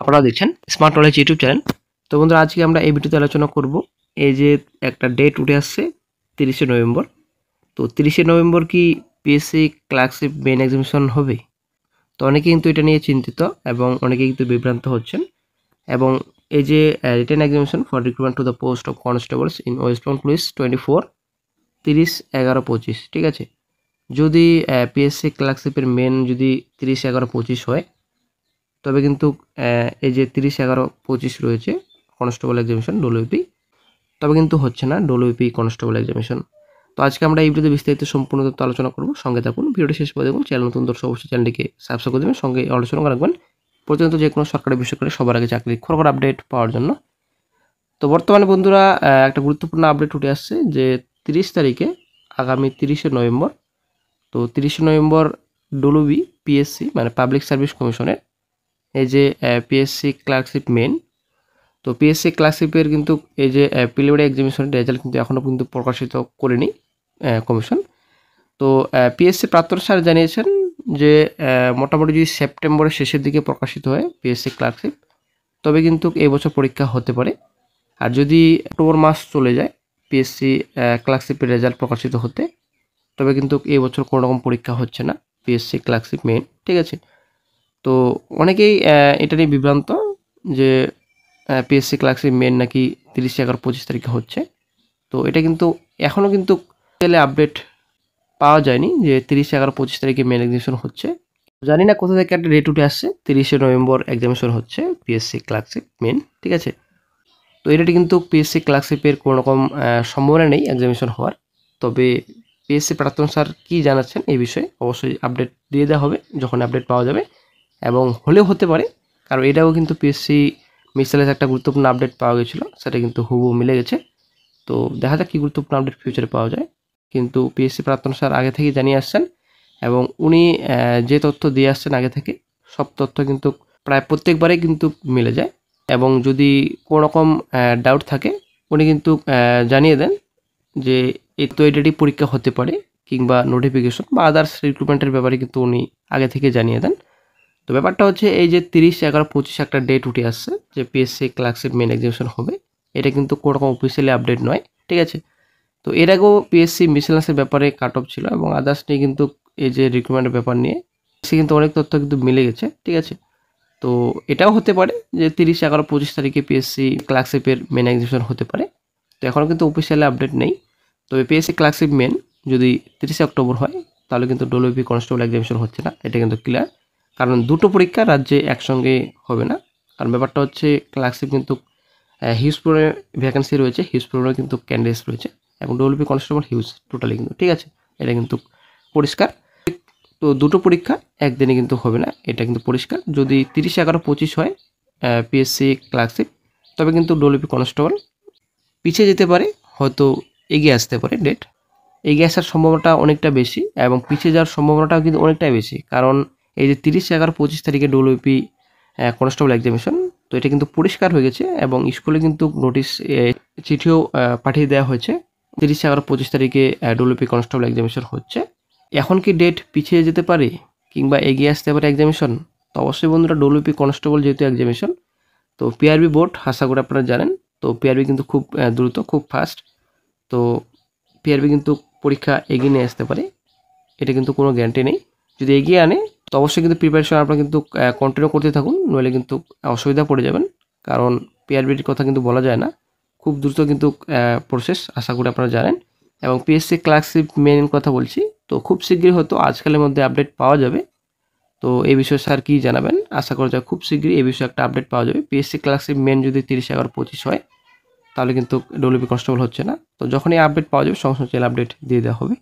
আপনারা দেখছেন smart knowledge YouTube channel. তো বন্ধুরা, আজকে আমরা এই ভিডিওতে আলোচনা করব এই যে একটা ডেট উঠে আসছে 30শে নভেম্বর। তো 30শে নভেম্বর কি পিএসসি ক্লার্কশিপ মেইন এক্সামিনেশন হবে? তো অনেকে কিন্তু এটা নিয়ে চিন্তিত এবং অনেকে কিন্তু বিভ্রান্ত হচ্ছেন। এবং এই যে written examination for recruitment to the post of constables in West Bengal police 30/11/25, ঠিক আছে। যদি পিএসসি ক্লার্কশিপের মেন যদি 30/11/25 হয়, তবে কিন্তু এই যে 30/11/25 রয়েছে কনস্টেবল এক্সামিনেশন ডব্লিউপি, তবে কিন্তু হচ্ছে না ডব্লিউপি কনস্টেবল এক্সামিনেশন। তো আজকে আমরা এই ভিডিওতে বিস্তারিত সম্পূর্ণ তথ্য আলোচনা করব। সঙ্গে থাকুন, ভিডিওটি শেষ করে দেখুন। চ্যানেল নতুন দর্শক অবশ্যই চ্যানেলটিকে সাবস্ক্রাইব করে দেবেন, সঙ্গে আলোচনা রাখবেন প্রতিনিয়ত যে কোনো সরকারি বেসরকারি সবার আগে চাকরির খবর আপডেট পাওয়ার জন্য। তো বর্তমানে বন্ধুরা একটা গুরুত্বপূর্ণ আপডেট উঠে আসছে যে 30 তারিখে আগামী 30শে নভেম্বর, তো 30শে নভেম্বর ডব্লিউবি পিএসসি মানে পাবলিক সার্ভিস কমিশনের এই যে পিএসসি ক্লার্কশিপ মেন, তো পিএসসি ক্লার্কশিপের কিন্তু এই যে প্রিলিমিনারি এক্সামিনেশনের রেজাল্ট কিন্তু এখনও কিন্তু প্রকাশিত করেনি কমিশন। তো পিএসসি প্রাক্তন স্যার জানিয়েছেন যে মোটামুটি যদি সেপ্টেম্বরের শেষের দিকে প্রকাশিত হয় পিএসসি ক্লার্কশিপ, তবে কিন্তু এই বছর পরীক্ষা হতে পারে। আর যদি অক্টোবর মাস চলে যায় পিএসসি ক্লার্কশিপের রেজাল্ট প্রকাশিত হতে, তবে কিন্তু এই বছর কোনো রকম পরীক্ষা হচ্ছে না পিএসসি ক্লার্কশিপ মেন, ঠিক আছে। তো অনেকেই এটা নিয়ে বিভ্রান্ত যে পিএসসি ক্লার্কশিপ মেন নাকি 30/11/25 তারিখে হচ্ছে। তো এটা কিন্তু এখনও কিন্তু আপডেট পাওয়া যায়নি যে 30/11/25 তারিখে মেন এক্সামিনেশন হচ্ছে। জানি না কোথা থেকে একটা ডেট উঠে আসছে 30শে নভেম্বর এক্সামিনেশন হচ্ছে পিএসসি ক্লার্কশিপ মেন, ঠিক আছে। তো এটা কিন্তু পিএসসি ক্লার্কশিপের কোনো রকম সম্ভাবনা নেই এক্সামিনেশন হওয়ার। তবে পিএসসি প্রাক্তন স্যার কী জানাচ্ছেন এই বিষয়ে অবশ্যই আপডেট দিয়ে দেওয়া হবে যখন আপডেট পাওয়া যাবে, এবং হলেও হতে পারে, কারণ এটাও কিন্তু পিএসসি মিসাইলের একটা গুরুত্বপূর্ণ আপডেট পাওয়া গেছিলো, সেটা কিন্তু হুবহু মিলে গেছে। তো দেখা যাক কী গুরুত্বপূর্ণ আপডেট ফিউচারে পাওয়া যায়। কিন্তু পিএসসি প্রাক্তন স্যার আগে থেকেই জানিয়ে আসছেন, এবং উনি যে তথ্য দিয়ে আসছেন আগে থেকে সব তথ্য কিন্তু প্রায় প্রত্যেকবারেই কিন্তু মিলে যায়। এবং যদি কোনো রকম ডাউট থাকে উনি কিন্তু জানিয়ে দেন যে এই তো এটারই পরীক্ষা হতে পারে, কিংবা নোটিফিকেশন বা আদার্স রিক্রুটমেন্টের ব্যাপারে কিন্তু উনি আগে থেকে জানিয়ে দেন। তো ব্যাপারটা হচ্ছে এই যে 30/11/25 একটা ডেট উঠে আসছে যে পিএসসি ক্লার্কশিপ মেন এক্সামিনেশন হবে, এটা কিন্তু কোনো রকম অফিসিয়ালি আপডেট নয়, ঠিক আছে। তো এর আগেও পিএসসি মিসেলেন্সের ব্যাপারে কাট অফ ছিল এবং আদার্স নিয়ে কিন্তু এই যে রিক্রুটমেন্টের ব্যাপার নিয়ে সে কিন্তু অনেক তথ্য কিন্তু মিলে গেছে, ঠিক আছে। তো এটাও হতে পারে যে 30/11/25 তারিখে পিএসসি ক্লার্কশিপের মেন এক্সামিনেশন হতে পারে। তো এখনও কিন্তু অফিসিয়ালি আপডেট নেই। তবে পিএসসি ক্লার্কশিপ মেন যদি 30শে অক্টোবর হয়, তাহলে কিন্তু ডব্লিউপি কনস্টেবল এক্সামিনেশন হচ্ছে না, এটা কিন্তু ক্লিয়ার। কারণ দুটো পরীক্ষা রাজ্যে একসঙ্গে হবে না। কারণ ব্যাপারটা হচ্ছে ক্লার্কশিপ কিন্তু হিউজ পরিমাণে ভ্যাকেন্সি রয়েছে, হিউজ পরিমাণে কিন্তু ক্যান্ডিডেটস রয়েছে, এবং ডব্লিউপি কনস্টেবল হিউজ টোটালি কিন্তু, ঠিক আছে, এটা কিন্তু পরিষ্কার। তো দুটো পরীক্ষা একদিনে কিন্তু হবে না, এটা কিন্তু পরিষ্কার। যদি 30/11/25 হয় পিএসসি ক্লার্কশিপ, তবে কিন্তু ডব্লিউপি কনস্টেবল পিছিয়ে যেতে পারে, হয়তো এগিয়ে আসতে পারে ডেট। এগিয়ে আসার সম্ভাবনাটা অনেকটা বেশি এবং পিছিয়ে যাওয়ার সম্ভাবনাটাও কিন্তু অনেকটাই বেশি। কারণ এই যে 30/11/25 তারিখে ডব্লিউপি কনস্টেবল এক্সামিনেশন, তো এটা কিন্তু পরিষ্কার হয়ে গেছে এবং স্কুলে কিন্তু নোটিশ চিঠিও পাঠিয়ে দেওয়া হয়েছে 30/11/25 তারিখে ডব্লিউপি কনস্টেবল এক্সামিনেশন হচ্ছে। এখন কি ডেট পিছিয়ে যেতে পারে কিংবা এগিয়ে আসতে পারে এক্সামিনেশন? তো অবশ্যই বন্ধুরা, ডব্লিউপি কনস্টেবল যেহেতু এক্সামিনেশন, তো পিআরবি বোর্ড আশা করি আপনারা জানেন, তো পিআরবি কিন্তু খুব দ্রুত, খুব ফাস্ট। তো পিআরবি কিন্তু পরীক্ষা এগিয়ে নিয়ে আসতে পারে, এটা কিন্তু কোনো গ্যারান্টি নেই। যদি এগিয়ে আনে তো অবশ্যই কিন্তু প্রিপারেশন আপনারা কিন্তু কন্টিনিউ করতে থাকুন, নইলে কিন্তু অসুবিধা পড়ে যাবেন। কারণ পিআরবির কথা কিন্তু বলা যায় না, খুব দ্রুত কিন্তু প্রসেস, আশা করি আপনারা জানেন। এবং পিএসসি ক্লার্কশিপ মেন কথা বলছি, তো খুব শীঘ্রই হয়তো আজকালের মধ্যে আপডেট পাওয়া যাবে। তো এই বিষয়ে স্যার কী জানাবেন? আশা করা যায় খুব শীঘ্রই এই বিষয়ে একটা আপডেট পাওয়া যাবে। পিএসসি ক্লার্কশিপ মেন যদি 30/11/25 হয়, তাহলে কিন্তু ডব্লিউপি কনস্টেবল হচ্ছে না। তো যখনই আপডেট পাওয়া যাবে সঙ্গে সঙ্গে আপডেট দিয়ে দেওয়া হবে।